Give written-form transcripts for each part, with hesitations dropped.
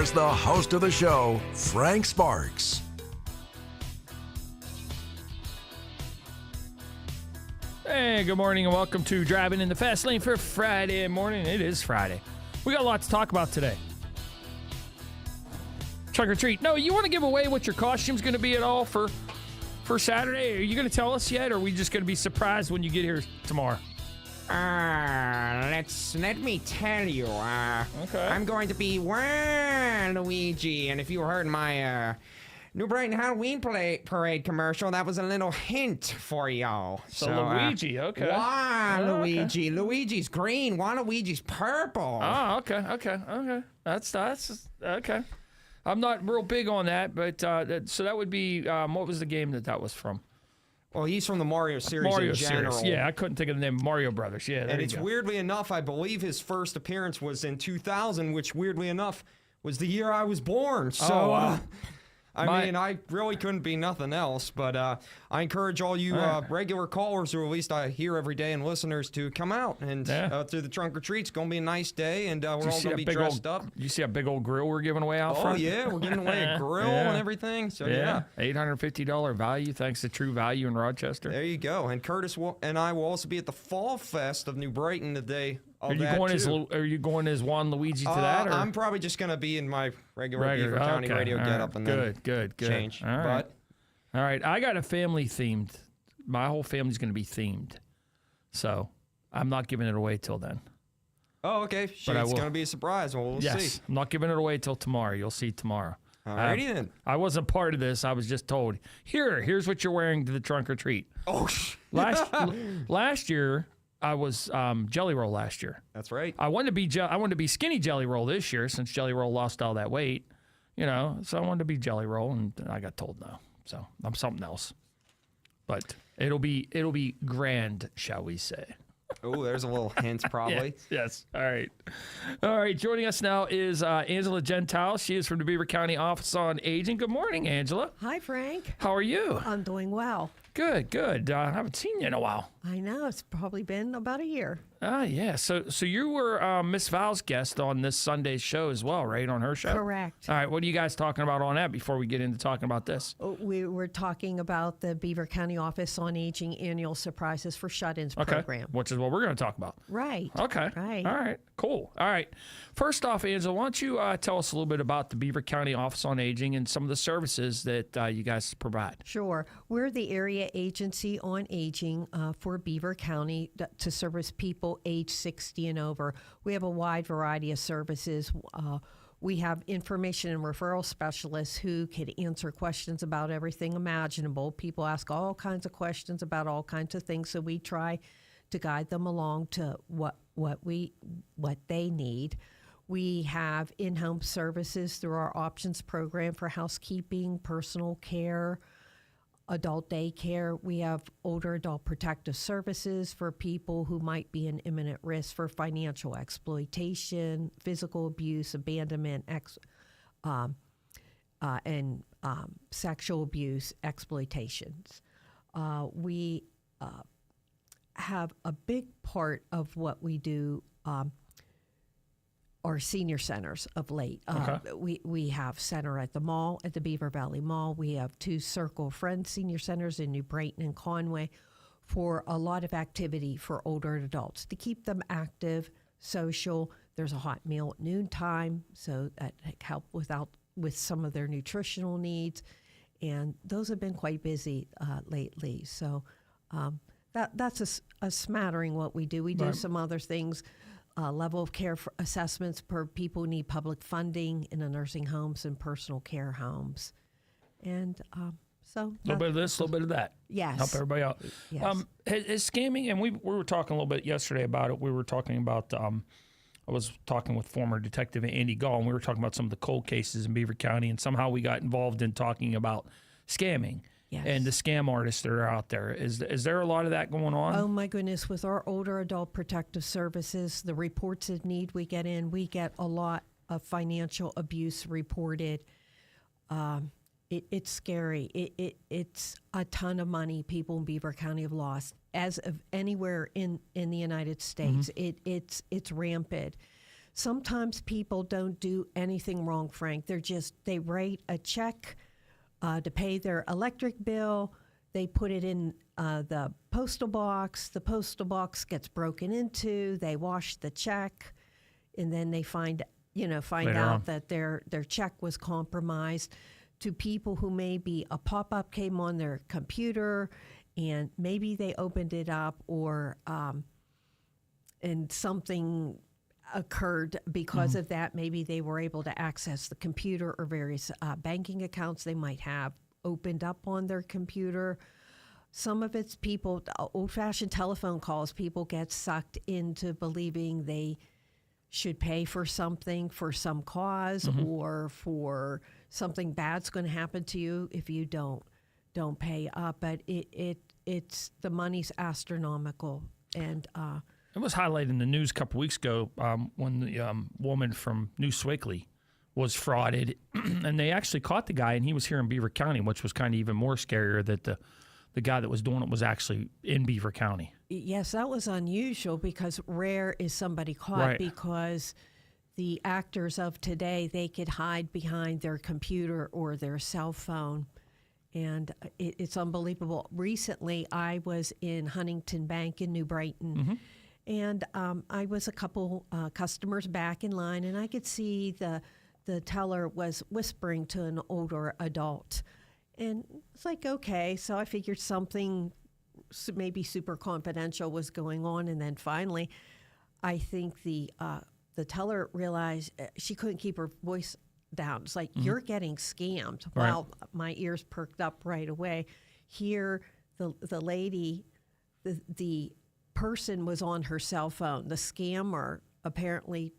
is the host of the show, Frank Sparks. Hey, good morning and welcome to Driving in the Fastlane for Friday morning. It is Friday. We got a lot to talk about today. Trick or treat. No, you want to give away what your costume's going to be at all for Saturday? Are you going to tell us yet, or are we just going to be surprised when you get here tomorrow? Let me tell you. Okay. I'm going to be Luigi, and if you heard my New Brighton Halloween parade commercial, that was a little hint for y'all. So Luigi, okay. Luigi. Okay. Luigi's green. Luigi's purple. Oh, okay. That's okay. I'm not real big on that, but so that would be what was the game that was from? Well, he's from the Mario series in general. Series. Yeah, I couldn't think of the name. Mario Brothers. Yeah, and it's weirdly enough, I believe his first appearance was in 2000, which weirdly enough was the year I was born. So, wow. I mean, I really couldn't be nothing else, but I encourage all you regular callers, or at least I hear every day, and listeners to come out and to the trunk or treat. It's going to be a nice day, and we're all going to be dressed up. You see a big old grill we're giving away out front? Oh, yeah, we're giving away a grill and everything. So, yeah. $850 value, thanks to True Value in Rochester. There you go. And Curtis and I will also be at the Fall Fest of New Brighton today. Are you going as Juan Luigi to that? Or? I'm probably just going to be in my regular Beaver County radio getup and then good. change. All right. All right. I got a family themed. My whole family's going to be themed, so I'm not giving it away till then. Oh, okay. It's going to be a surprise. Well, we'll see. I'm not giving it away till tomorrow. You'll see tomorrow. All righty then. I wasn't part of this. I was just told, here's what you're wearing to the trunk or treat. Oh, last year. I was Jelly Roll last year. That's right. I wanted to be skinny Jelly Roll this year since Jelly Roll lost all that weight, So I wanted to be Jelly Roll, and I got told no. So I'm something else. But it'll be grand, shall we say? Oh, there's a little hint, probably. Yes. All right. Joining us now is Angela Gentile. She is from the Beaver County Office on Aging. Good morning, Angela. Hi, Frank. How are you? I'm doing well. Good. I haven't seen you in a while. I know. It's probably been about a year. Yeah. So you were Miss Val's guest on this Sunday's show as well, right? On her show? Correct. All right. What are you guys talking about on that before we get into talking about this? We were talking about the Beaver County Office on Aging Annual Surprises for Shut-ins program. Which is what we're going to talk about. Right. Okay. Right. All right. Cool. All right. First off, Angela, why don't you tell us a little bit about the Beaver County Office on Aging and some of the services that you guys provide? Sure. We're the area agency on aging for Beaver County to service people age 60 and over. We have a wide variety of services. We have information and referral specialists who could answer questions about everything imaginable. People ask all kinds of questions about all kinds of things, so we try to guide them along to what they need. We have in-home services through our options program for housekeeping, personal care, adult daycare. We have older adult protective services for people who might be in imminent risk for financial exploitation, physical abuse, abandonment, and sexual abuse exploitations. We have a big part of what we do are senior centers of late. Okay. We have center at the mall, at the Beaver Valley Mall. We have 2 Circle of Friends senior centers in New Brighton and Conway for a lot of activity for older adults to keep them active, social. There's a hot meal at noontime, so that help with some of their nutritional needs. And those have been quite busy lately. So that's a smattering what we do. We do some other things. Level of care for assessments per people who need public funding in the nursing homes and personal care homes. And so... A little bit of this, a little bit of that. Yes. Help everybody out. Yes. Is scamming, and we were talking a little bit yesterday about it. We were talking about... I was talking with former Detective Andy Gall, and we were talking about some of the cold cases in Beaver County, and somehow we got involved in talking about scamming. Yes. And the scam artists that are out there. Is there a lot of that going on? Oh, my goodness. With our older adult protective services, the reports of need we get a lot of financial abuse reported. It's scary. It's a ton of money people in Beaver County have lost. As of anywhere in the United States, it's rampant. Sometimes people don't do anything wrong, Frank. They write a check to pay their electric bill. They put it in the postal box. The postal box gets broken into. They wash the check, and then they find out that their check was compromised. To people who maybe a pop-up came on their computer, and maybe they opened it up, or and something occurred because of that. Maybe they were able to access the computer or various banking accounts they might have opened up on their computer. Some of it's people, old-fashioned telephone calls. People get sucked into believing they should pay for something for some cause, or for something bad's going to happen to you if you don't pay up. But it's the money's astronomical, and it was highlighted in the news a couple weeks ago when the woman from New Swickley was frauded, and they actually caught the guy, and he was here in Beaver County, which was kind of even more scarier that the guy that was doing it was actually in Beaver County. Yes, that was unusual, because rare is somebody caught, right. Because the actors of today, they could hide behind their computer or their cell phone, and it's unbelievable. Recently, I was in Huntington Bank in New Brighton, and I was a couple customers back in line, and I could see the teller was whispering to an older adult. And it's like, okay, so I figured something maybe super confidential was going on. And then finally, I think the teller realized she couldn't keep her voice down. It's like, you're getting scammed. Right. Well, my ears perked up right away. Here, the lady, the person was on her cell phone. The scammer apparently,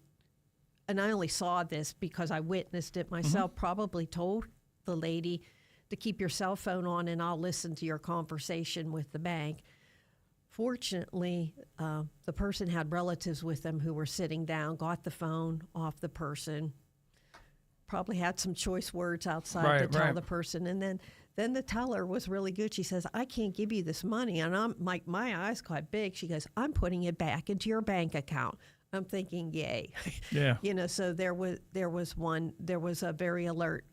and I only saw this because I witnessed it myself, probably told the lady to keep your cell phone on and I'll listen to your conversation with the bank. Fortunately, the person had relatives with them who were sitting down, got the phone off the person, probably had some choice words outside to tell the person. And then the teller was really good. She says, I can't give you this money. And I'm like, my eyes got big. She goes, I'm putting it back into your bank account. I'm thinking, yay. Yeah. So there was a very alert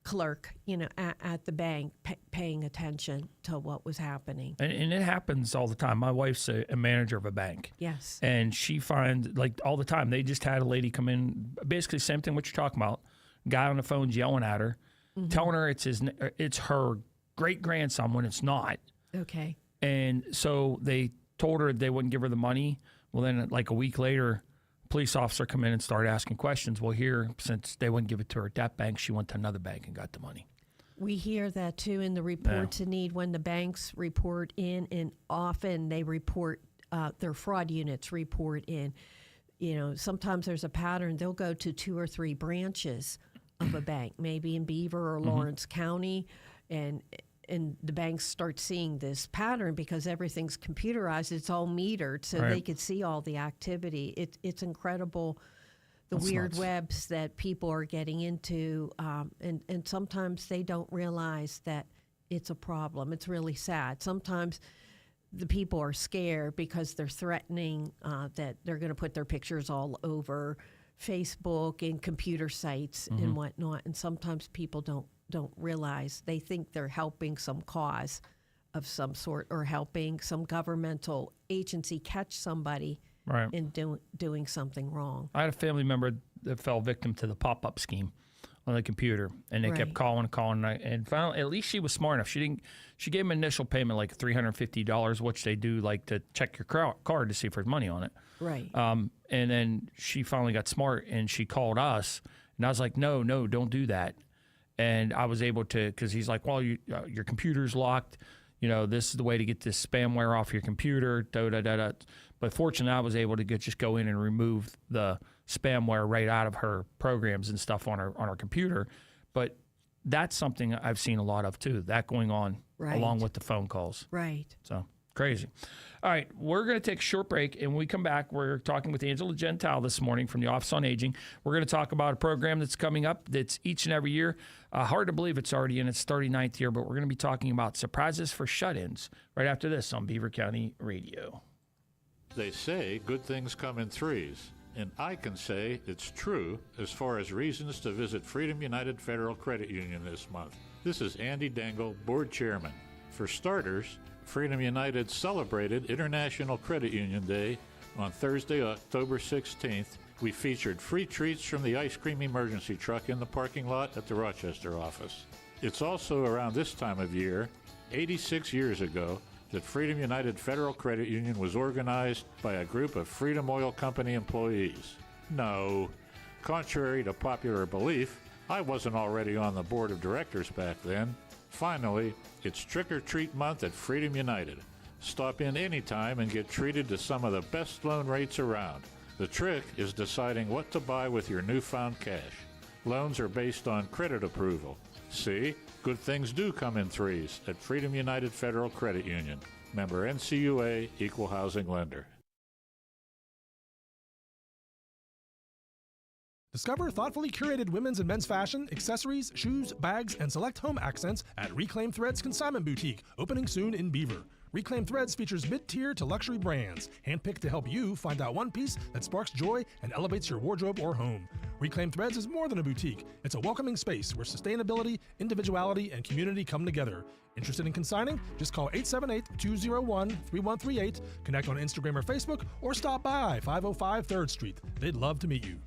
clerk, at the bank paying attention to what was happening. And it happens all the time. My wife's a manager of a bank. Yes. And she finds, like, all the time, they just had a lady come in, basically same thing what you're talking about. Guy on the phone's yelling at her, telling her it's her great-grandson when it's not. Okay. And so they told her they wouldn't give her the money. Well, then, like a week later, police officer come in and started asking questions. Well, here, since they wouldn't give it to her at that bank, she went to another bank and got the money. We hear that, too, in the report to need when the banks report in, and often they report, their fraud units report in. Sometimes there's a pattern. They'll go to 2 or 3 branches of a bank, maybe in Beaver or Lawrence County, and the banks start seeing this pattern because everything's computerized. It's all metered, so they could see all the activity. It's incredible, the weird webs that people are getting into, and sometimes they don't realize that it's a problem. It's really sad. Sometimes the people are scared because they're threatening that they're going to put their pictures all over Facebook and computer sites and whatnot, and sometimes people don't realize. They think they're helping some cause of some sort or helping some governmental agency catch somebody in doing something wrong. I had a family member that fell victim to the pop-up scheme on the computer, and they kept calling, and finally, at least she was smart enough. She gave them an initial payment like $350, which they do like to check your card to see if there's money on it. Right. And then she finally got smart, and she called us, and I was like, no, don't do that. And I was able to, because he's like, well, your computer's locked. This is the way to get this spamware off your computer. But fortunately, I was able to just go in and remove the spamware right out of her programs and stuff on her computer. But that's something I've seen a lot of too. That going on along with the phone calls. Right. So crazy. All right, we're going to take a short break, and when we come back, we're talking with Angela Gentile this morning from the Office on Aging. We're going to talk about a program that's coming up that's each and every year. Hard to believe it's already in its 39th year, but we're going to be talking about surprises for shut-ins right after this on Beaver County Radio. They say good things come in threes. And I can say it's true as far as reasons to visit Freedom United Federal Credit Union this month. This is Andy Dangle, Board Chairman. For starters, Freedom United celebrated International Credit Union Day on Thursday, October 16th. We featured free treats from the ice cream emergency truck in the parking lot at the Rochester office. It's also around this time of year, 86 years ago, that Freedom United Federal Credit Union was organized by a group of Freedom Oil Company employees. No, contrary to popular belief, I wasn't already on the board of directors back then. Finally, it's Trick or Treat Month at Freedom United. Stop in anytime and get treated to some of the best loan rates around. The trick is deciding what to buy with your newfound cash. Loans are based on credit approval. See? Good things do come in threes at Freedom United Federal Credit Union. Member NCUA, Equal Housing Lender. Discover thoughtfully curated women's and men's fashion, accessories, shoes, bags, and select home accents at Reclaim Threads Consignment Boutique, opening soon in Beaver. Reclaim Threads features mid-tier to luxury brands, handpicked to help you find out one piece that sparks joy and elevates your wardrobe or home. Reclaim Threads is more than a boutique. It's a welcoming space where sustainability, individuality, and community come together. Interested in consigning? Just call 878-201-3138, connect on Instagram or Facebook, or stop by 505 3rd Street. They'd love to meet you.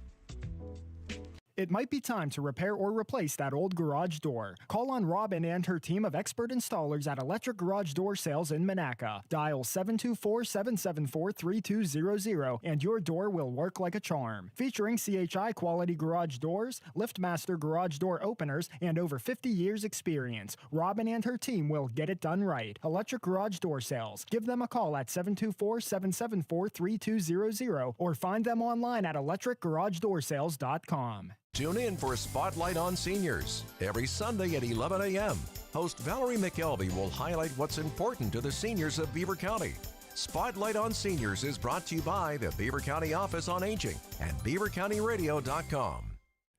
It might be time to repair or replace that old garage door. Call on Robin and her team of expert installers at Electric Garage Door Sales in Monaca. Dial 724-774-3200 and your door will work like a charm. Featuring CHI quality garage doors, LiftMaster garage door openers, and over 50 years experience, Robin and her team will get it done right. Electric Garage Door Sales. Give them a call at 724-774-3200 or find them online at electricgaragedoorsales.com. Tune in for Spotlight on Seniors every Sunday at 11 a.m. Host Valerie McKelvey will highlight what's important to the seniors of Beaver County. Spotlight on Seniors is brought to you by the Beaver County Office on Aging and beavercountyradio.com.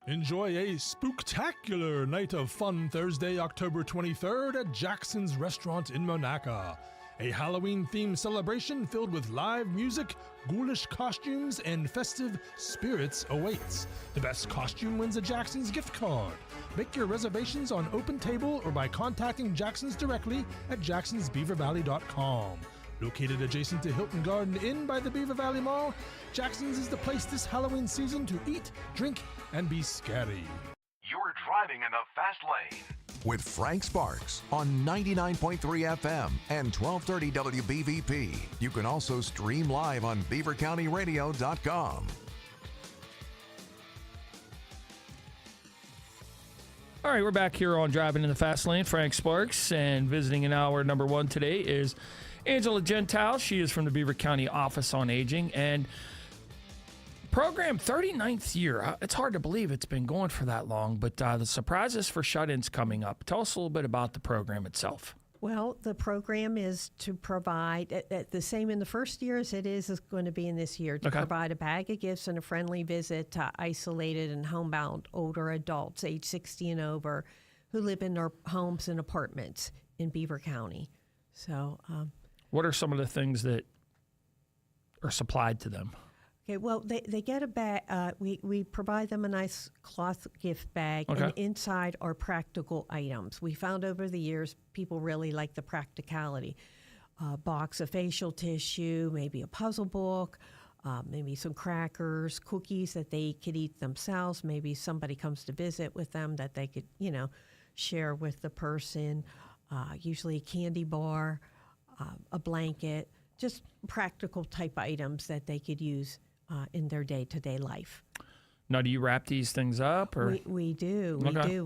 Enjoy a spooktacular night of fun Thursday, October 23rd at Jackson's Restaurant in Monaca. A Halloween-themed celebration filled with live music, ghoulish costumes, and festive spirits awaits. The best costume wins a Jackson's gift card. Make your reservations on Open Table or by contacting Jackson's directly at jacksonsbeavervalley.com. Located adjacent to Hilton Garden Inn by the Beaver Valley Mall, Jackson's is the place this Halloween season to eat, drink, and be scary. You're driving in the fast lane with Frank Sparks on 99.3 FM and 1230 WBVP. You can also stream live on beavercountyradio.com. All right, we're back here on Driving in the Fast Lane. Frank Sparks, and visiting in hour number one today is Angela Gentile. She is from the Beaver County Office on Aging, and program 39th year. It's hard to believe it's been going for that long, but the surprises for shut-ins coming up. Tell us a little bit about the program itself. Well, the program is to provide, the same in the first year as it is going to be in this year, to provide a bag of gifts and a friendly visit to isolated and homebound older adults age 60 and over who live in their homes and apartments in Beaver County. So, what are some of the things that are supplied to them? Okay, well, they get a bag. We provide them a nice cloth gift bag, and inside are practical items. We found over the years people really like the practicality. A box of facial tissue, maybe a puzzle book, maybe some crackers, cookies that they could eat themselves. Maybe somebody comes to visit with them that they could, share with the person. Usually a candy bar, a blanket, just practical type items that they could use in their day-to-day life. Now, do you wrap these things up? Or? We do. We do.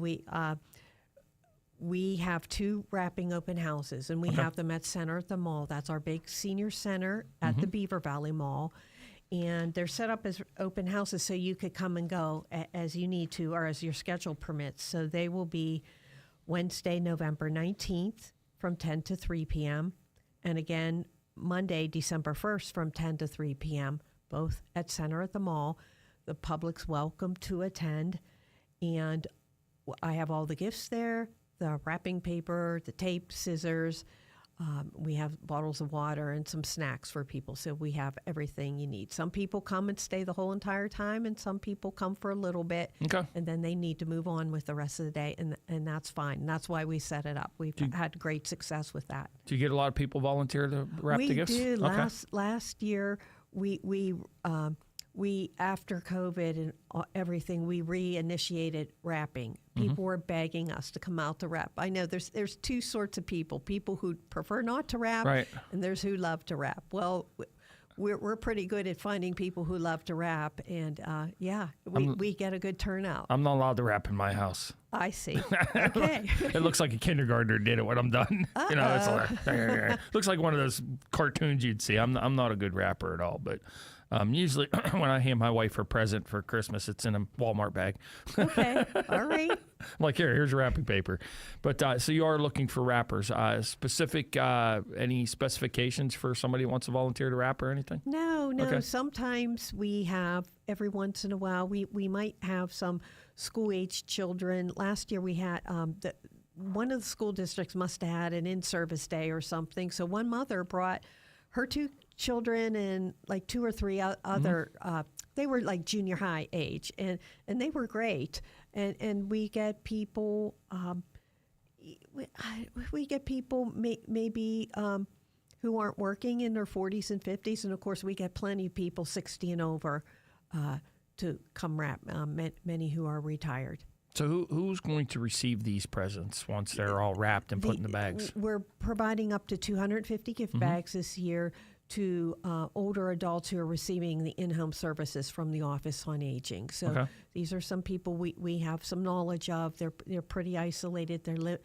We have 2 wrapping open houses, and we have them at Center at the Mall. That's our big senior center at the Beaver Valley Mall. And they're set up as open houses so you could come and go as you need to or as your schedule permits. So they will be Wednesday, November 19th from 10 to 3 p.m. And again, Monday, December 1st from 10 to 3 p.m., both at Center at the Mall. The public's welcome to attend. And I have all the gifts there, the wrapping paper, the tape, scissors, We have bottles of water and some snacks for people, so we have everything you need. Some people come and stay the whole entire time, and some people come for a little bit, and then they need to move on with the rest of the day, and that's fine. And that's why we set it up. We've had great success with that. Do you get a lot of people volunteer to wrap the gifts? We did. Last year, we after COVID and everything, we reinitiated wrapping. People were begging us to come out to wrap. I know there's two sorts of people who prefer not to wrap, and there's who love to wrap. Well, we're pretty good at finding people who love to wrap, and we get a good turnout. I'm not allowed to wrap in my house. I see. Okay. It looks like a kindergartner did it when I'm done. You know, it's like, looks like one of those cartoons you'd see. I'm not a good rapper at all, but usually when I hand my wife her present for Christmas, it's in a Walmart bag. Okay. All right. I'm like, here's your wrapping paper. But so you are looking for wrappers. Any specifications for somebody who wants to volunteer to wrap or anything? No. Okay. Sometimes we have, every once in a while, we might have some school-age children. Last year we had one of the school districts must have had an in-service day or something. So one mother brought her two children and like two or three other, they were like junior high age, and they were great. And we get people, maybe who aren't working in their 40s and 50s. And of course, we get plenty of people 60 and over to come wrap, many who are retired. So who's going to receive these presents once they're all wrapped and put in the bags? We're providing up to 250 gift bags this year to older adults who are receiving the in-home services from the Office on Aging. So these are some people we have some knowledge of. They're pretty isolated. They're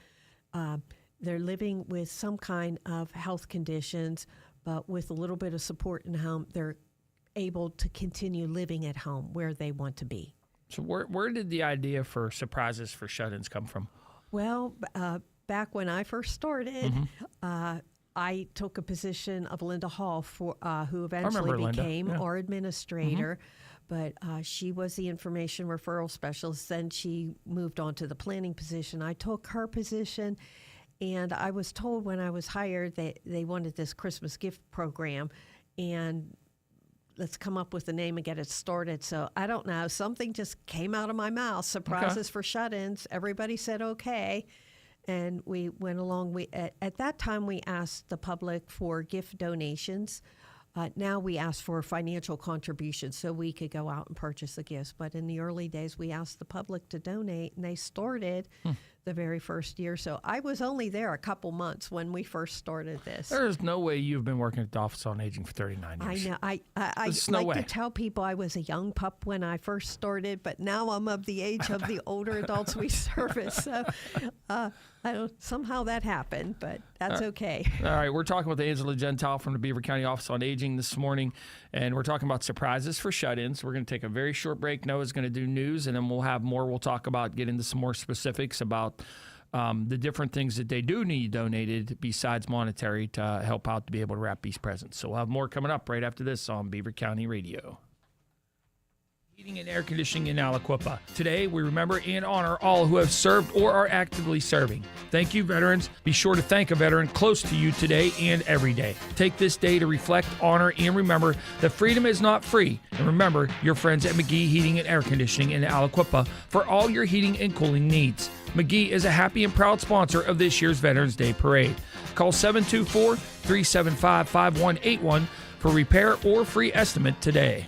living with some kind of health conditions, but with a little bit of support in home, they're able to continue living at home where they want to be. So where did the idea for Surprises for Shut-ins come from? Well, back when I first started, I took a position of Linda Hall, who eventually became our administrator. But she was the information referral specialist. Then she moved on to the planning position. I took her position, and I was told when I was hired that they wanted this Christmas gift program, and let's come up with a name and get it started. So I don't know. Something just came out of my mouth. Surprises for Shut-ins. Everybody said okay. And we went along. At that time, we asked the public for gift donations. Now we ask for financial contributions so we could go out and purchase the gifts. But in the early days, we asked the public to donate, and they started the very first year. So I was only there a couple months when we first started this. There is no way you've been working at the Office on Aging for 39 years. I know. I like to tell people I was a young pup when I first started, but now I'm of the age of the older adults we service. So somehow that happened, but that's okay. All right, we're talking with Angela Gentile from the Beaver County Office on Aging this morning, and we're talking about Surprises for Shut-ins. We're going to take a very short break. Noah's going to do news, and then we'll have more. We'll talk about, get into some more specifics about the different things that they do need donated besides monetary to help out to be able to wrap these presents. So we'll have more coming up right after this on Beaver County Radio. Heating and air conditioning in Aliquippa. Today, we remember and honor all who have served or are actively serving. Thank you, veterans. Be sure to thank a veteran close to you today and every day. Take this day to reflect, honor, and remember that freedom is not free. And remember your friends at McGee Heating and Air Conditioning in Aliquippa for all your heating and cooling needs. McGee is a happy and proud sponsor of this year's Veterans Day Parade. Call 724-375-5181 for repair or free estimate today.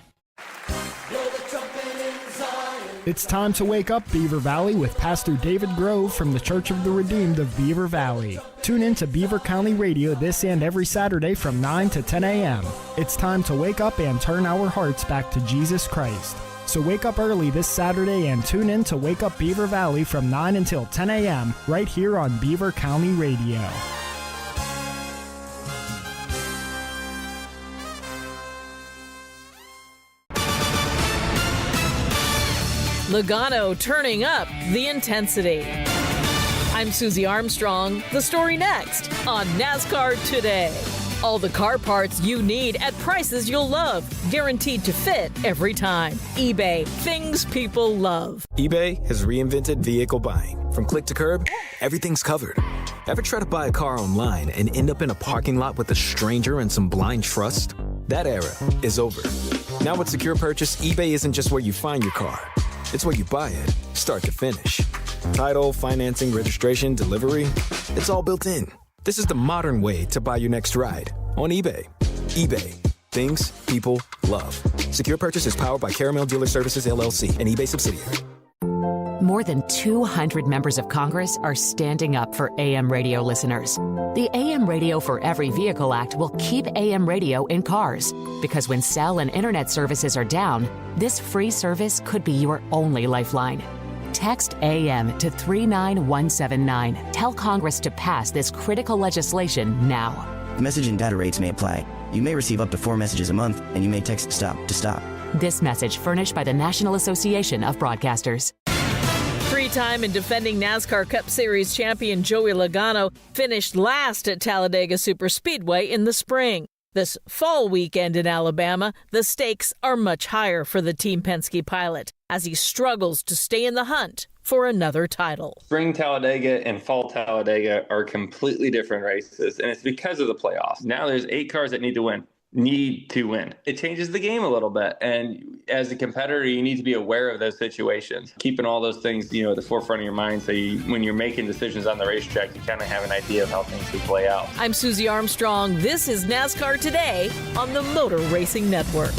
It's time to wake up, Beaver Valley, with Pastor David Grove from the Church of the Redeemed of Beaver Valley. Tune in to Beaver County Radio this and every Saturday from 9 to 10 a.m. It's time to wake up and turn our hearts back to Jesus Christ. So wake up early this Saturday and tune in to Wake Up Beaver Valley from 9 until 10 a.m. right here on Beaver County Radio. Logano turning up the intensity. I'm Susie Armstrong. The story next on NASCAR Today All the car parts you need at prices you'll love. Guaranteed to fit every time. eBay, things people love. eBay has reinvented vehicle buying. From click to curb, everything's covered. Ever try to buy a car online and end up in a parking lot with a stranger and some blind trust? That era is over. Now with Secure Purchase, eBay isn't just where you find your car. It's where you buy it, start to finish. Title, financing, registration, delivery, it's all built in. This is the modern way to buy your next ride on eBay. eBay, things people love. Secure Purchase is powered by Caramel Dealer Services, LLC, an eBay subsidiary. More than 200 members of Congress are standing up for AM radio listeners. The AM Radio for Every Vehicle Act will keep AM radio in cars, because when cell and internet services are down, this free service could be your only lifeline. Text AM to 39179. Tell Congress to pass this critical legislation now. Message and data rates may apply. You may receive up to 4 messages a month, and you may text STOP to stop. This message furnished by the National Association of Broadcasters. Three-time and defending NASCAR Cup Series champion Joey Logano finished last at Talladega Superspeedway in the spring. This fall weekend in Alabama, the stakes are much higher for the Team Penske pilot as he struggles to stay in the hunt for another title. Spring Talladega and fall Talladega are completely different races, and it's because of the playoffs. Now there's 8 cars that need to win. It changes the game a little bit. And as a competitor, you need to be aware of those situations, keeping all those things, at the forefront of your mind. So when you're making decisions on the racetrack, you kind of have an idea of how things will play out. I'm Susie Armstrong. This is NASCAR Today on the Motor Racing Network.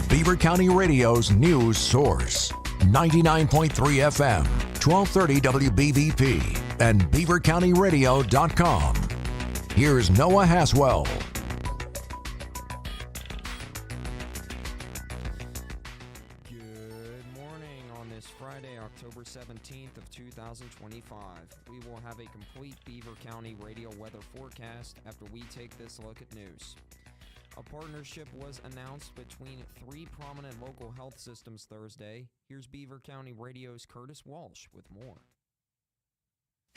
Beaver County Radio's news source. 99.3 FM, 1230 WBVP, and BeaverCountyRadio.com. Here's Noah Haswell. Good morning on this Friday, October 17th of 2025. We will have a complete Beaver County radio weather forecast after we take this look at news. A partnership was announced between 3 prominent local health systems Thursday. Here's Beaver County Radio's Curtis Walsh with more.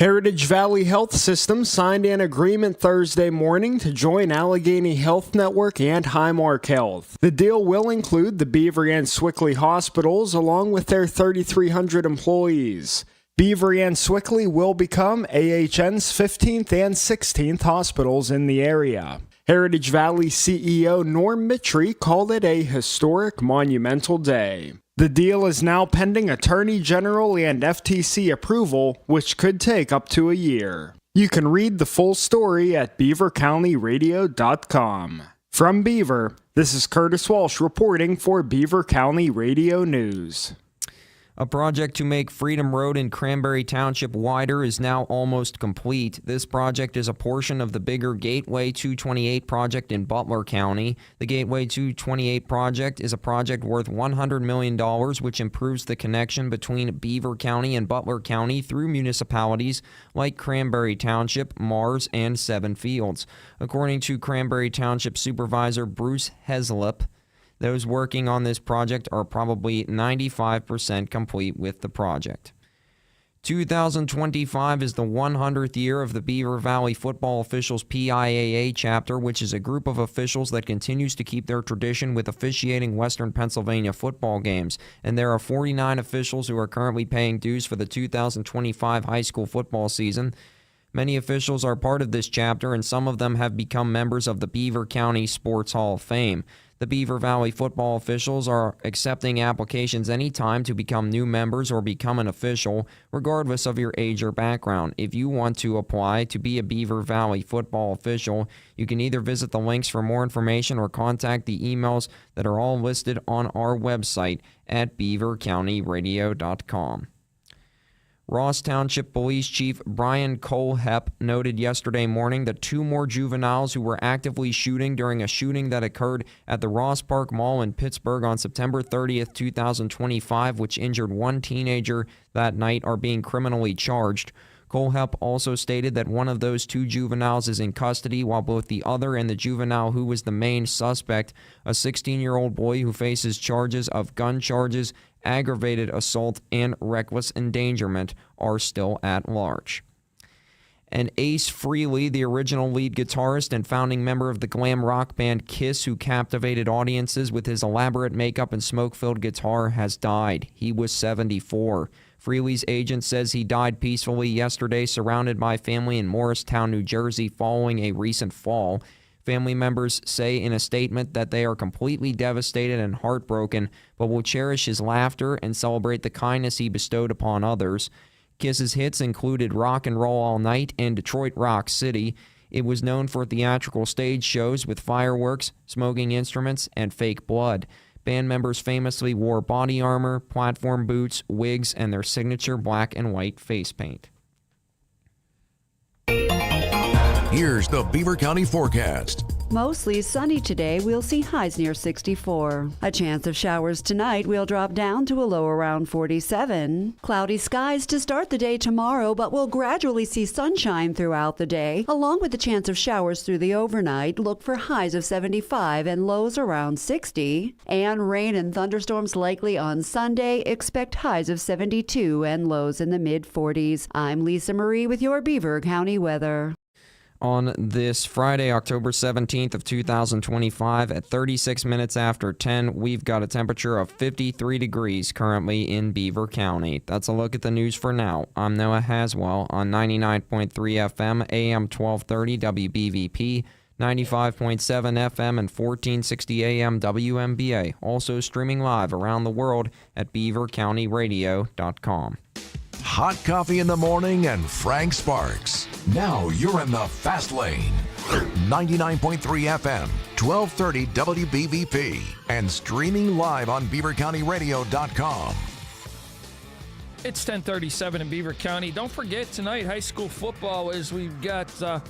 Heritage Valley Health System signed an agreement Thursday morning to join Allegheny Health Network and Highmark Health. The deal will include the Beaver and Swickley hospitals along with their 3,300 employees. Beaver and Swickley will become AHN's 15th and 16th hospitals in the area. Heritage Valley CEO Norm Mitry called it a historic, monumental day. The deal is now pending Attorney General and FTC approval, which could take up to a year. You can read the full story at BeaverCountyRadio.com. From Beaver, this is Curtis Walsh reporting for Beaver County Radio News. A project to make Freedom Road in Cranberry Township wider is now almost complete. This project is a portion of the bigger Gateway 228 project in Butler County. The Gateway 228 project is a project worth $100 million, which improves the connection between Beaver County and Butler County through municipalities like Cranberry Township, Mars, and Seven Fields. According to Cranberry Township Supervisor Bruce Heslip, those working on this project are probably 95% complete with the project. 2025 is the 100th year of the Beaver Valley Football Officials PIAA chapter, which is a group of officials that continues to keep their tradition with officiating Western Pennsylvania football games. And there are 49 officials who are currently paying dues for the 2025 high school football season. Many officials are part of this chapter, and some of them have become members of the Beaver County Sports Hall of Fame. The Beaver Valley football officials are accepting applications anytime to become new members or become an official, regardless of your age or background. If you want to apply to be a Beaver Valley football official, you can either visit the links for more information or contact the emails that are all listed on our website at beavercountyradio.com. Ross Township Police Chief Brian Colehep noted yesterday morning that 2 more juveniles who were actively shooting during a shooting that occurred at the Ross Park Mall in Pittsburgh on September 30th, 2025, which injured 1 teenager that night, are being criminally charged. Colehep also stated that one of those 2 juveniles is in custody, while both the other and the juvenile who was the main suspect, a 16-year-old boy who faces charges of gun charges, aggravated assault, and reckless endangerment, are still at large. And Ace Frehley, the original lead guitarist and founding member of the glam rock band Kiss, who captivated audiences with his elaborate makeup and smoke-filled guitar, has died. He was 74. Frehley's agent says he died peacefully yesterday, surrounded by family in Morristown, New Jersey, following a recent fall. Family members say in a statement that they are completely devastated and heartbroken, but will cherish his laughter and celebrate the kindness he bestowed upon others. Kiss's hits included Rock and Roll All Night and Detroit Rock City. It was known for theatrical stage shows with fireworks, smoking instruments, and fake blood. Band members famously wore body armor, platform boots, wigs, and their signature black and white face paint. Here's the Beaver County forecast. Mostly sunny today. We'll see highs near 64. A chance of showers tonight. We'll drop down to a low around 47. Cloudy skies to start the day tomorrow, but we'll gradually see sunshine throughout the day, along with the chance of showers through the overnight. Look for highs of 75 and lows around 60. And rain and thunderstorms likely on Sunday. Expect highs of 72 and lows in the mid-40s. I'm Lisa Marie with your Beaver County weather. On this Friday, October 17th of 2025, at 36 minutes after 10, we've got a temperature of 53 degrees currently in Beaver County. That's a look at the news for now. I'm Noah Haswell on 99.3 FM, AM 1230 WBVP, 95.7 FM and 1460 AM WMBA. Also streaming live around the world at beavercountyradio.com. Hot coffee in the morning and Frank Sparks. Now you're in the Fastlane. 99.3 FM, 1230 WBVP, and streaming live on beavercountyradio.com. It's 10:37 in Beaver County. Don't forget tonight, high school football is we've got the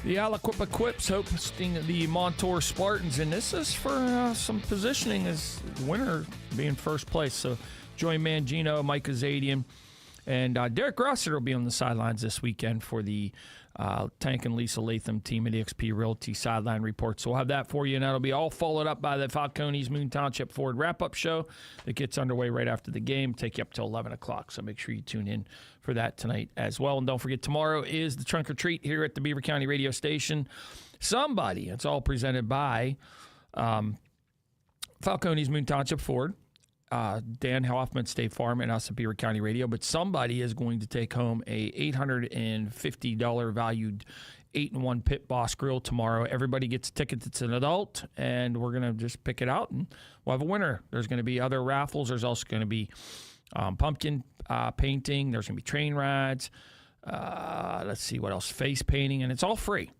Aliquippa Quips hosting the Montour Spartans, and this is for some positioning as winner being first place. So Joey Mangino, Mike Azadian, and Derek Grosser will be on the sidelines this weekend for the Tank and Lisa Latham team at eXp Realty sideline report. So we'll have that for you, and that'll be all followed up by the Falcones Moon Township Ford wrap-up show that gets underway right after the game, take you up till 11 o'clock. So make sure you tune in for that tonight as well. And don't forget, tomorrow is the Trunk or Treat here at the Beaver County radio station. It's all presented by Falcones Moon Township Ford, Dan Hoffman, State Farm, and us at Beaver County Radio. But somebody is going to take home a $850 valued 8-in-1 Pit Boss grill tomorrow. Everybody gets a ticket that's an adult, and we're going to just pick it out, and we'll have a winner. There's going to be other raffles. There's also going to be pumpkin painting. There's going to be train rides. Let's see what else. Face painting, and it's all free.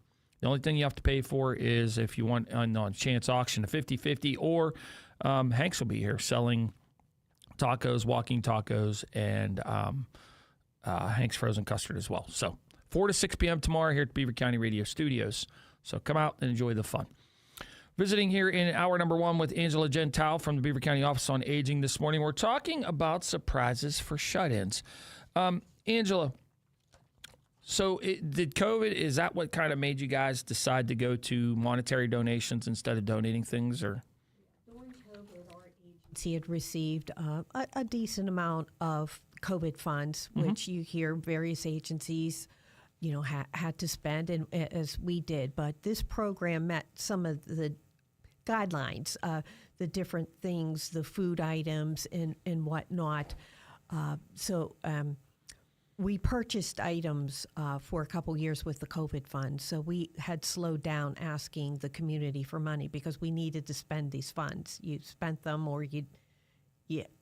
The only thing you have to pay for is if you want on chance auction a 50-50, or Hanks will be here selling tacos, walking tacos, and Hank's frozen custard as well. So 4 to 6 p.m. tomorrow here at Beaver County Radio Studios. So come out and enjoy the fun. Visiting here in hour number 1 with Angela Gentile from the Beaver County Office on Aging this morning. We're talking about surprises for shut-ins. Angela, so did COVID, is that what kind of made you guys decide to go to monetary donations instead of donating things, or? He had received a decent amount of COVID funds, which you hear various agencies, had to spend, and as we did. But this program met some of the guidelines, the different things, the food items and whatnot. So we purchased items for a couple years with the COVID funds. So we had slowed down asking the community for money because we needed to spend these funds. You spent them, or you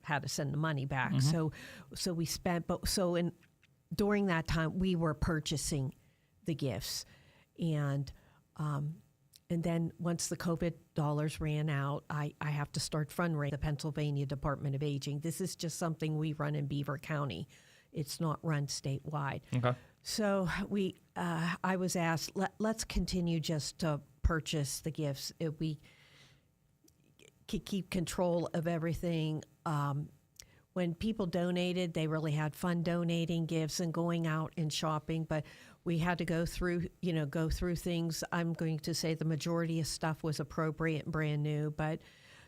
had to send the money back. So we spent, during that time we were purchasing the gifts, and then once the COVID dollars ran out, I have to start fundraising the Pennsylvania Department of Aging. This is just something we run in Beaver County. It's not run statewide. Okay. So I was asked, let's continue just to purchase the gifts. If we could keep control of everything. When people donated, they really had fun donating gifts and going out and shopping, but we had to go through things. I'm going to say the majority of stuff was appropriate and brand new, but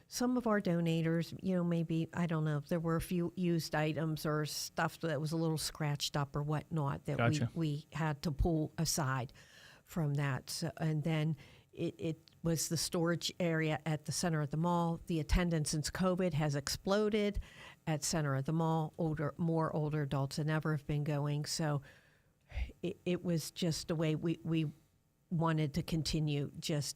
some of our donators, maybe, I don't know, if there were a few used items or stuff that was a little scratched up or whatnot that Gotcha. we had to pull aside from that. So, and then it was the storage area at the center of the mall. The attendance since COVID has exploded at center of the mall. More older adults than ever have been going. So it was just a way we wanted to continue just,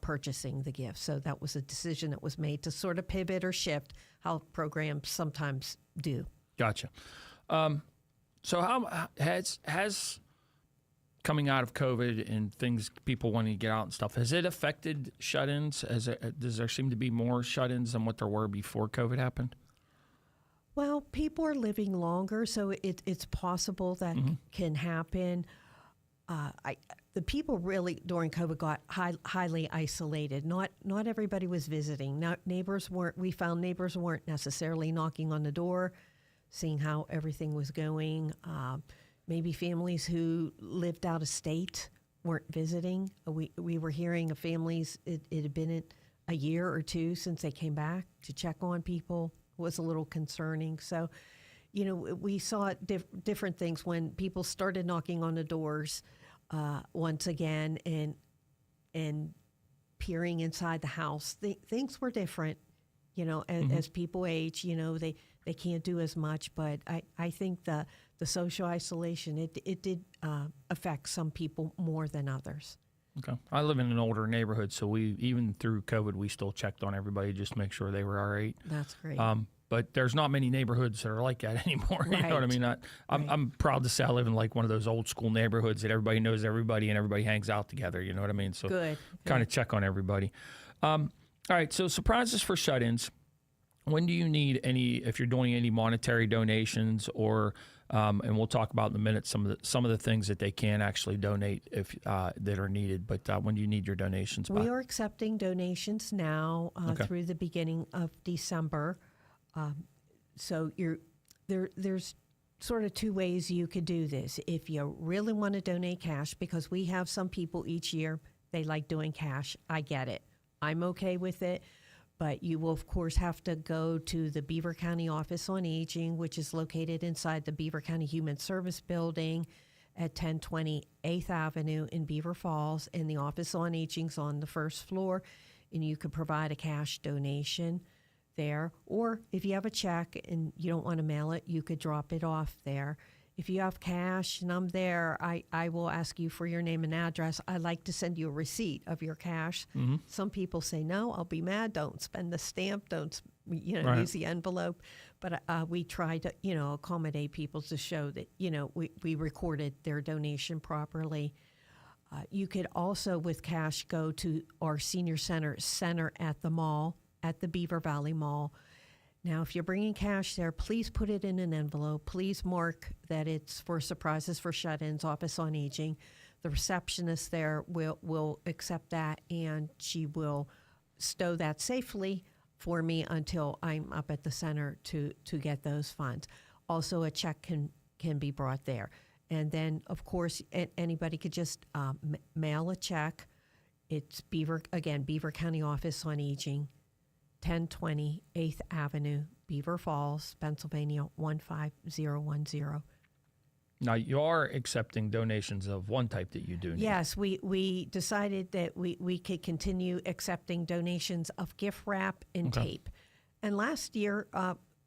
purchasing the gifts. So that was a decision that was made to sort of pivot or shift how programs sometimes do. Gotcha. So how has coming out of COVID and things, people wanting to get out and stuff, has it affected shut-ins? Does there seem to be more shut-ins than what there were before COVID happened? Well, people are living longer, so it's possible that can happen. The people really during COVID got highly isolated. Not everybody was visiting. We found neighbors weren't necessarily knocking on the door, seeing how everything was going. Maybe families who lived out of state weren't visiting. We were hearing of families, it had been a year or two since they came back to check on people. It was a little concerning. So, we saw different things when people started knocking on the doors once again and peering inside the house. Things were different, as people age, they can't do as much. But I think the social isolation, it did affect some people more than others. Okay. I live in an older neighborhood, so even through COVID, we still checked on everybody just to make sure they were all right. That's great. But there's not many neighborhoods that are like that anymore. You know what I mean? I'm proud to say I live in like one of those old school neighborhoods that everybody knows everybody and everybody hangs out together. You know what I mean? So kind of check on everybody. All right. So surprises for shut-ins. When do you need if you're doing any monetary donations or, and we'll talk about in a minute some of the things that they can actually donate if that are needed. But when do you need your donations by? We are accepting donations now through the beginning of December. So there's sort of two ways you could do this. If you really want to donate cash, because we have some people each year, they like doing cash. I get it. I'm okay with it. But you will, of course, have to go to the Beaver County Office on Aging, which is located inside the Beaver County Human Service Building at 1020 8th Avenue in Beaver Falls. And the Office on Aging's on the first floor, and you could provide a cash donation there. Or if you have a check and you don't want to mail it, you could drop it off there. If you have cash and I'm there, I will ask you for your name and address. I'd like to send you a receipt of your cash. Mm-hmm. Some people say, no, I'll be mad. Don't spend the stamp. Don't, use the envelope. But we try to, accommodate people to show that, we recorded their donation properly. You could also, with cash, go to our senior center at the mall, at the Beaver Valley Mall. Now, if you're bringing cash there, please put it in an envelope. Please mark that it's for Surprises for Shut-ins, Office on Aging. The receptionist there will accept that, and she will stow that safely for me until I'm up at the center to get those funds. Also, a check can be brought there. And then, of course, anybody could just mail a check. It's Beaver County Office on Aging, 1020 8th Avenue, Beaver Falls, Pennsylvania, 15010. Now, you are accepting donations of one type that you do need. Yes, we decided that we could continue accepting donations of gift wrap and tape. And last year,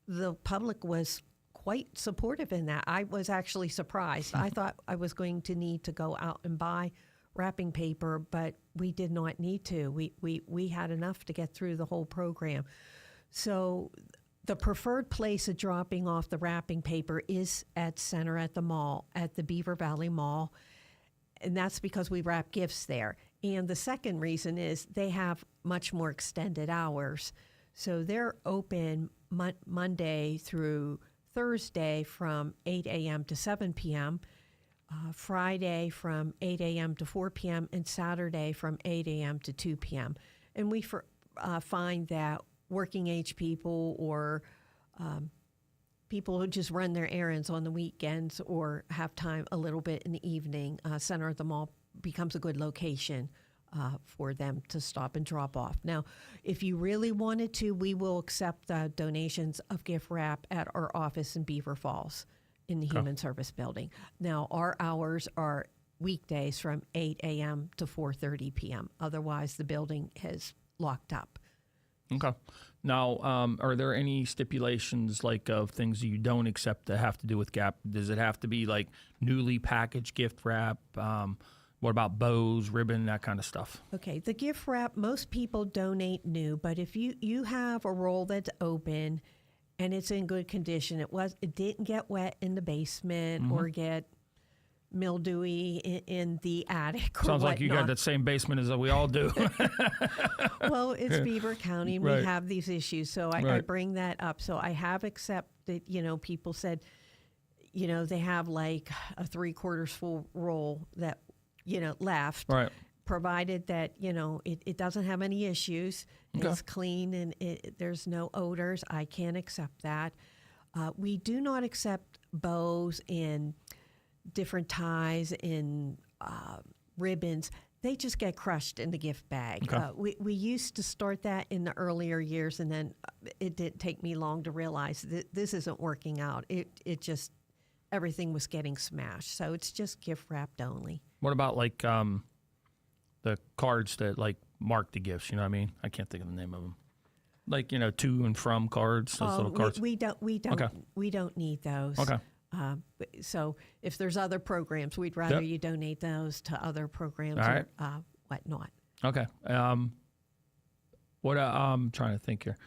the public was quite supportive in that. I was actually surprised. I thought I was going to need to go out and buy wrapping paper, but we did not need to. We had enough to get through the whole program. So the preferred place of dropping off the wrapping paper is at center at the mall, at the Beaver Valley Mall, and that's because we wrap gifts there. And the second reason is they have much more extended hours. So they're open Monday through Thursday from 8 a.m. to 7 p.m., Friday from 8 a.m. to 4 p.m., and Saturday from 8 a.m. to 2 p.m. And we find that working age people or people who just run their errands on the weekends or have time a little bit in the evening, center of the mall becomes a good location for them to stop and drop off. Now, if you really wanted to, we will accept donations of gift wrap at our office in Beaver Falls in the Human Service Building. Now, our hours are weekdays from 8 a.m. to 4:30 p.m. Otherwise, the building has locked up. Okay. Now, are there any stipulations like of things you don't accept that have to do with GAP? Does it have to be like newly packaged gift wrap? What about bows, ribbon, that kind of stuff? Okay, the gift wrap, most people donate new, but if you have a roll that's open and it's in good condition, it didn't get wet in the basement or get mildewy in the attic. Sounds like you got that same basement as we all do. Well, it's Beaver County. Right. We have these issues, so I bring that up. So I have accepted, people said, they have like a 3/4 full roll that, left. Right. Provided that, it doesn't have any issues. Okay. It's clean and there's no odors. I can accept that. We do not accept bows and different ties and ribbons. They just get crushed in the gift bag. Okay. We used to start that in the earlier years, and then it didn't take me long to realize that this isn't working out. It just, everything was getting smashed. So it's just gift wrapped only. What about like the cards that like mark the gifts? You know what I mean? I can't think of the name of them. Like, to and from cards, those little cards. We don't need those. Okay. So if there's other programs, we'd rather you donate those to other programs or whatnot. Okay. What I'm trying to think here.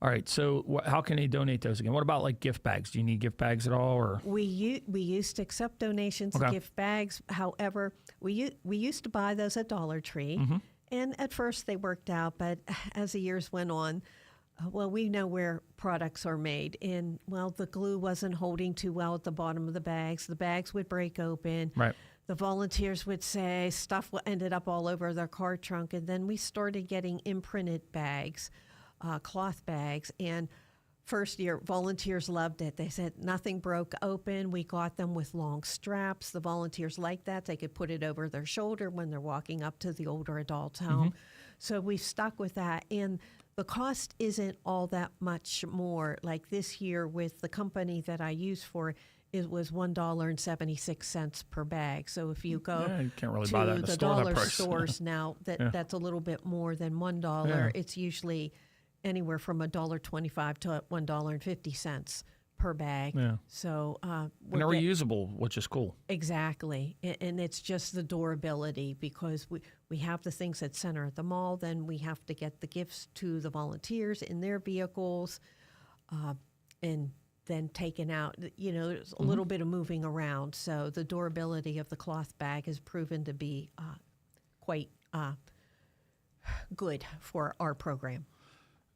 All right. So how can they donate those again? What about like gift bags? Do you need gift bags at all? Or we used to accept donations of gift bags. However, we used to buy those at Dollar Tree, and at first they worked out, but as the years went on. Well, we know where products are made, and, the glue wasn't holding too well at the bottom of the bags. The bags would break open. Right. The volunteers would say stuff ended up all over their car trunk, and then we started getting imprinted bags, cloth bags, and first year, volunteers loved it. They said nothing broke open. We got them with long straps. The volunteers liked that. They could put it over their shoulder when they're walking up to the older adults' home. So we've stuck with that, and the cost isn't all that much more. Like this year with the company that I use for it was $1.76 per bag. So if you go you can't really to buy that in the store, dollar that price. stores now, that's a little bit more than $1. Yeah. It's usually anywhere from $1.25 to $1.50 per bag. Yeah. So and they're reusable, which is cool. Exactly. And it's just the durability, because we have the things at center at the mall, then we have to get the gifts to the volunteers in their vehicles, and then taken out. There's a little bit of moving around. So the durability of the cloth bag has proven to be quite good for our program.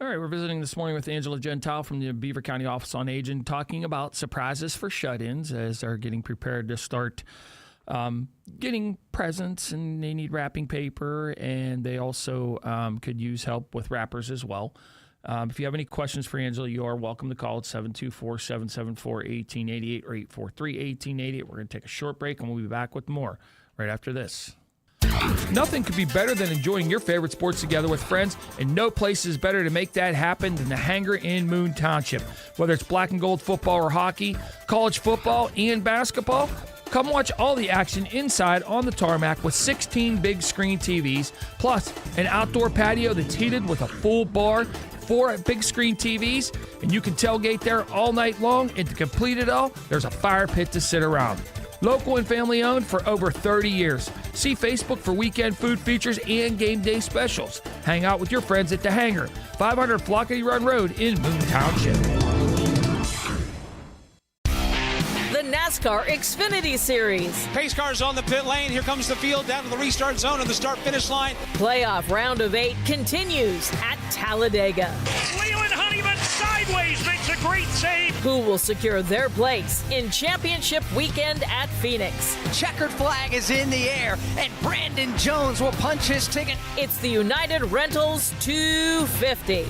All right, we're visiting this morning with Angela Gentile from the Beaver County Office on Aging, talking about surprises for shut-ins as they're getting prepared to start getting presents, and they need wrapping paper, and they also could use help with wrappers as well. If you have any questions for Angela, you are welcome to call at 724-774-1888 or 843-1888. We're going to take a short break, and we'll be back with more right after this. Nothing could be better than enjoying your favorite sports together with friends, and no place is better to make that happen than the Hangar in Moon Township. Whether it's black and gold football or hockey, college football and basketball, come watch all the action inside on the tarmac with 16 big screen TVs, plus an outdoor patio that's heated with a full bar, 4 big screen TVs, and you can tailgate there all night long, and to complete it all, there's a fire pit to sit around. Local and family owned for over 30 years. See Facebook for weekend food features and game day specials. Hang out with your friends at the Hangar, 500 Flockety Run Road in Moon Township. The NASCAR Xfinity Series. Pace cars on the pit lane. Here comes the field down to the restart zone and the start-finish line. Playoff round of 8 continues at Talladega. Leland Honeyman sideways makes a great save. Who will secure their place in championship weekend at Phoenix? Checkered flag is in the air, and Brandon Jones will punch his ticket. It's the United Rentals 250.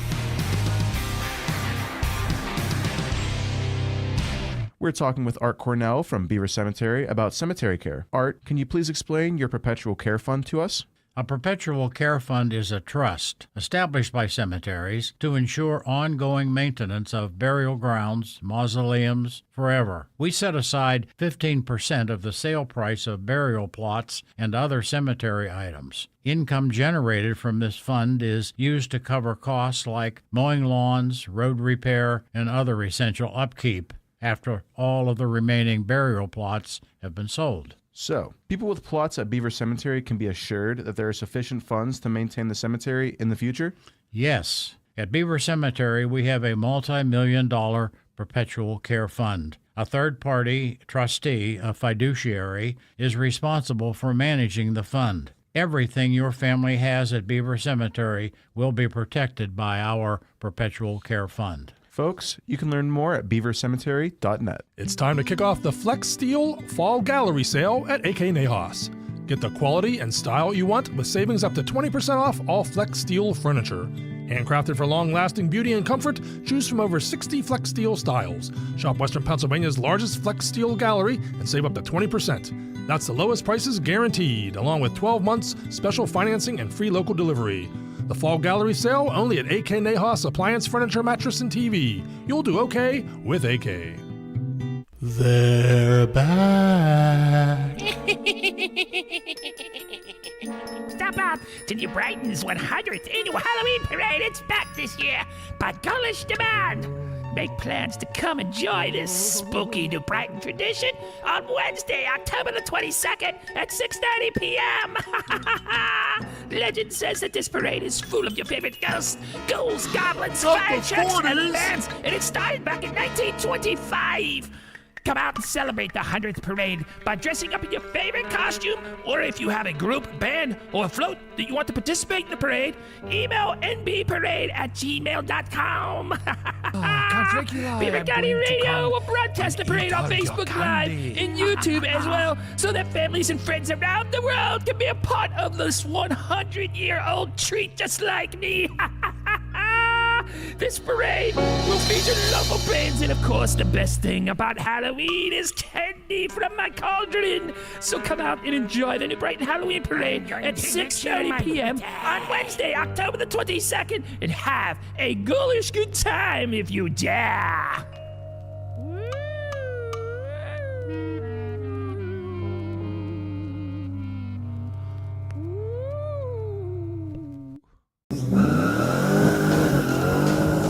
We're talking with Art Cornell from Beaver Cemetery about cemetery care. Art, can you please explain your perpetual care fund to us? A perpetual care fund is a trust established by cemeteries to ensure ongoing maintenance of burial grounds, mausoleums, forever. We set aside 15% of the sale price of burial plots and other cemetery items. Income generated from this fund is used to cover costs like mowing lawns, road repair, and other essential upkeep after all of the remaining burial plots have been sold. So, people with plots at Beaver Cemetery can be assured that there are sufficient funds to maintain the cemetery in the future? Yes. At Beaver Cemetery, we have a multi-million-dollar perpetual care fund. A third-party trustee, a fiduciary, is responsible for managing the fund. Everything your family has at Beaver Cemetery will be protected by our perpetual care fund. Folks, you can learn more at beavercemetery.net. It's time to kick off the Flex Steel Fall Gallery Sale at AK Nahas. Get the quality and style you want with savings up to 20% off all Flex Steel furniture. Handcrafted for long-lasting beauty and comfort, choose from over 60 Flex Steel styles. Shop Western Pennsylvania's largest Flex Steel gallery and save up to 20%. That's the lowest prices guaranteed, along with 12 months, special financing, and free local delivery. The Fall Gallery Sale only at AK Nahas Appliance, Furniture, Mattress, and TV. You'll do okay with AK. They're back. Stop out to New Brighton's 100th annual Halloween parade. It's back this year by Gaulish demand. Make plans to come enjoy this spooky New Brighton tradition on Wednesday, October the 22nd at 6:30 p.m. Legend says that this parade is full of your favorite ghosts, ghouls, goblins, fire trucks, and bands, and it started back in 1925. Come out and celebrate the 100th parade by dressing up in your favorite costume, or if you have a group, band, or float that you want to participate in the parade, email nbparade@gmail.com. Beaver County Radio will broadcast the parade on Facebook Live and YouTube as well, so that families and friends around the world can be a part of this 100-year-old treat just like me. This parade will feature local bands, and of course, the best thing about Halloween is candy from my cauldron. So come out and enjoy the New Brighton Halloween Parade at 6:30 p.m. on Wednesday, October the 22nd, and have a ghoulish good time if you dare.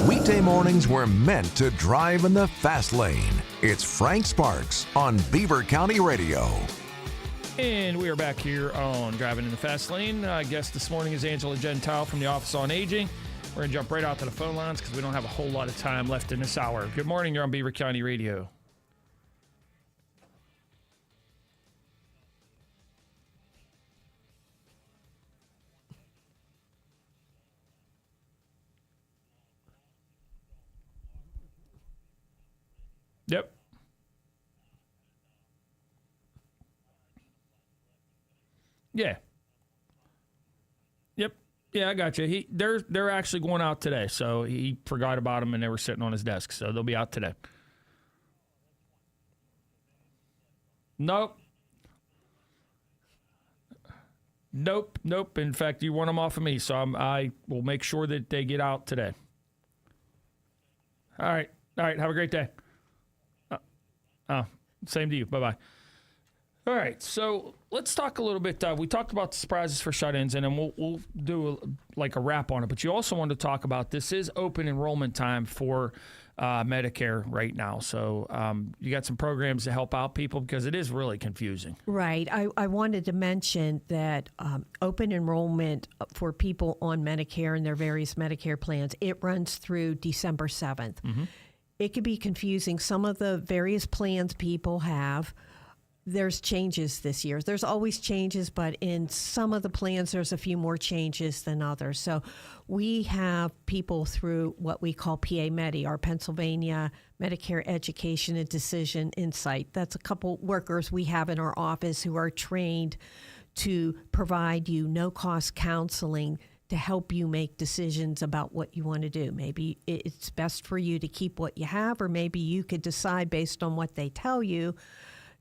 Weekday mornings were meant to drive in the fast lane. It's Frank Sparks on Beaver County Radio. And we are back here on Driving in the Fast Lane. Our guest this morning is Angela Gentile from the Office on Aging. We're going to jump right out to the phone lines because we don't have a whole lot of time left in this hour. Good morning. You're on Beaver County Radio. Yep. Yeah. Yep. Yeah, I got you. They're actually going out today, so he forgot about them and they were sitting on his desk, so they'll be out today. Nope. In fact, you want them off of me, so I will make sure that they get out today. All right. Have a great day. Same to you. Bye-bye. All right, so let's talk a little bit. We talked about the surprises for shut-ins, and then we'll do a wrap on it. But you also wanted to talk about this is open enrollment time for Medicare right now. So you got some programs to help out people because it is really confusing. Right. I wanted to mention that open enrollment for people on Medicare and their various Medicare plans, it runs through December 7th. Mm-hmm. It could be confusing. Some of the various plans people have, there's changes this year. There's always changes, but in some of the plans, there's a few more changes than others. So we have people through what we call PA Medi, our Pennsylvania Medicare Education and Decision Insight. That's a couple workers we have in our office who are trained to provide you no-cost counseling to help you make decisions about what you want to do. Maybe it's best for you to keep what you have, or maybe you could decide based on what they tell you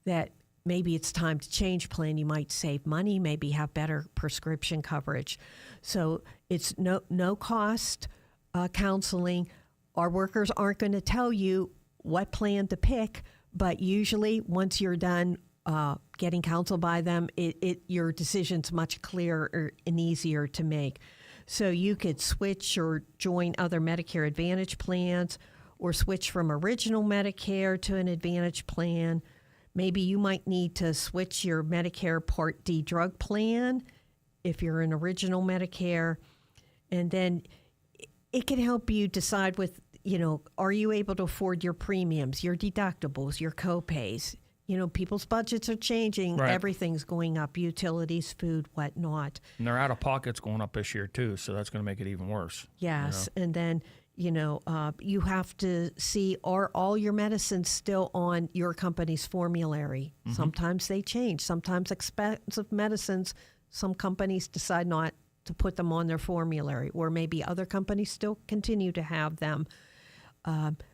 that maybe it's time to change plan. You might save money, maybe have better prescription coverage. So it's no cost counseling. Our workers aren't going to tell you what plan to pick, but usually once you're done getting counseled by them, your decision's much clearer and easier to make. So you could switch or join other Medicare Advantage plans, or switch from original Medicare to an Advantage plan. Maybe you might need to switch your Medicare Part D drug plan if you're an original Medicare. And then it can help you decide with, are you able to afford your premiums, your deductibles, your copays? People's budgets are changing. Right. Everything's going up, utilities, food, whatnot. And their out-of-pocket's going up this year, too, so that's going to make it even worse. Yes, and then, you have to see, are all your medicines still on your company's formulary? Mm-hmm. Sometimes they change. Sometimes expensive medicines, some companies decide not to put them on their formulary, or maybe other companies still continue to have them.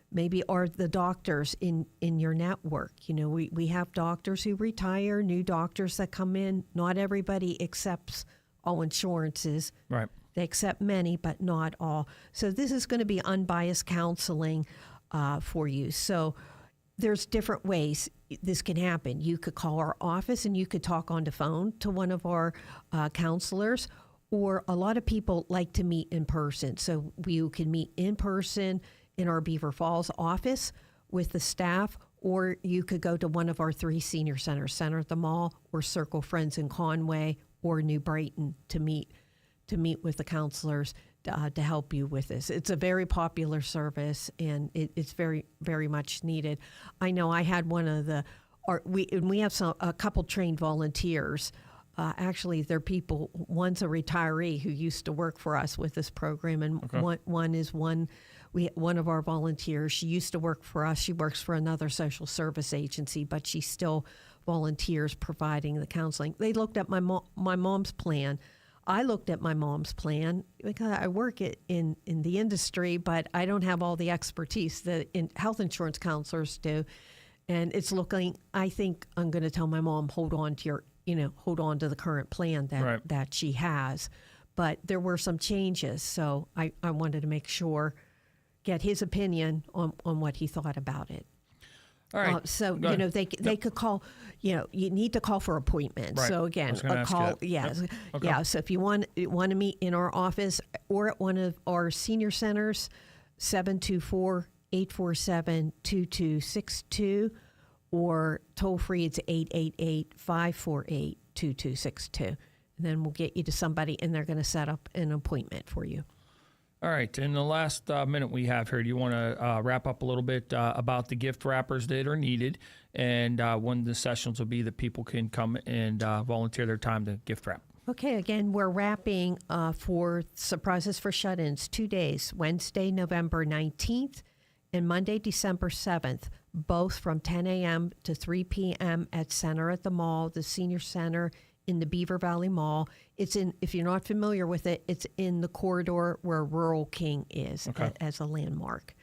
Maybe are the doctors in your network. We have doctors who retire, new doctors that come in. Not everybody accepts all insurances. Right. They accept many, but not all. So this is going to be unbiased counseling for you. So there's different ways this can happen. You could call our office and you could talk on the phone to one of our counselors, or a lot of people like to meet in person. So you can meet in person in our Beaver Falls office with the staff, or you could go to one of our 3 senior centers, Center at the Mall, or Circle Friends in Conway, or New Brighton, to meet with the counselors to help you with this. It's a very popular service, and it's very, very much needed. I know I had one of we have a couple trained volunteers. Actually, they're people. One's a retiree who used to work for us with this program, and one of our volunteers. She used to work for us. She works for another social service agency, but she still volunteers providing the counseling. They looked at my mom's plan. I looked at my mom's plan because I work in the industry, but I don't have all the expertise that health insurance counselors do. And it's looking, I think I'm going to tell my mom, hold on to the current plan that she has. But there were some changes, so I wanted to make sure, get his opinion on what he thought about it. All right. They could call. You need to call for appointments. Right. So again, a call. Yes, Okay. Yeah. So if you want to meet in our office or at one of our senior centers, 724-847-2262, or toll free, it's 888-548-2262. And then we'll get you to somebody, and they're going to set up an appointment for you. All right. In the last minute we have here, do you want to wrap up a little bit about the gift wrappers that are needed, and when the sessions will be that people can come and volunteer their time to gift wrap? Okay. Again, we're wrapping for Surprises for Shut-ins 2 days, Wednesday, November 19th, and Monday, December 7th, both from 10 a.m. to 3 p.m. at Center at the Mall, the Senior Center in the Beaver Valley Mall. It's if you're not familiar with it, it's in the corridor where Rural King is, as a landmark.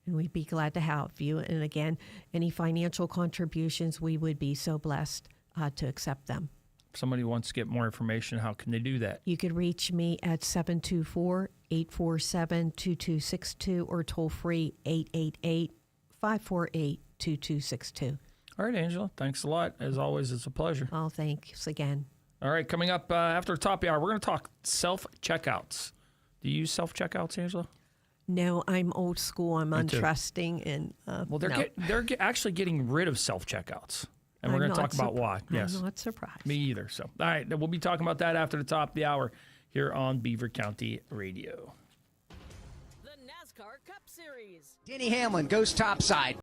And we'd be glad to have you. And again, any financial contributions, we would be so blessed to accept them. If somebody wants to get more information, how can they do that? You could reach me at 724-847-2262 or toll free 888-548-2262. All right, Angela, thanks a lot. As always, it's a pleasure. Oh, thanks again. All right, coming up after the top of the hour, we're going to talk self-checkouts. Do you use self-checkouts, Angela? No, I'm old school. I'm untrusting. And they're actually getting rid of self-checkouts. And we're going to talk about why. Yes. I'm not surprised. Me either. So, all right, we'll be talking about that after the top of the hour here on Beaver County Radio. The NASCAR Cup Series. Denny Hamlin goes topside.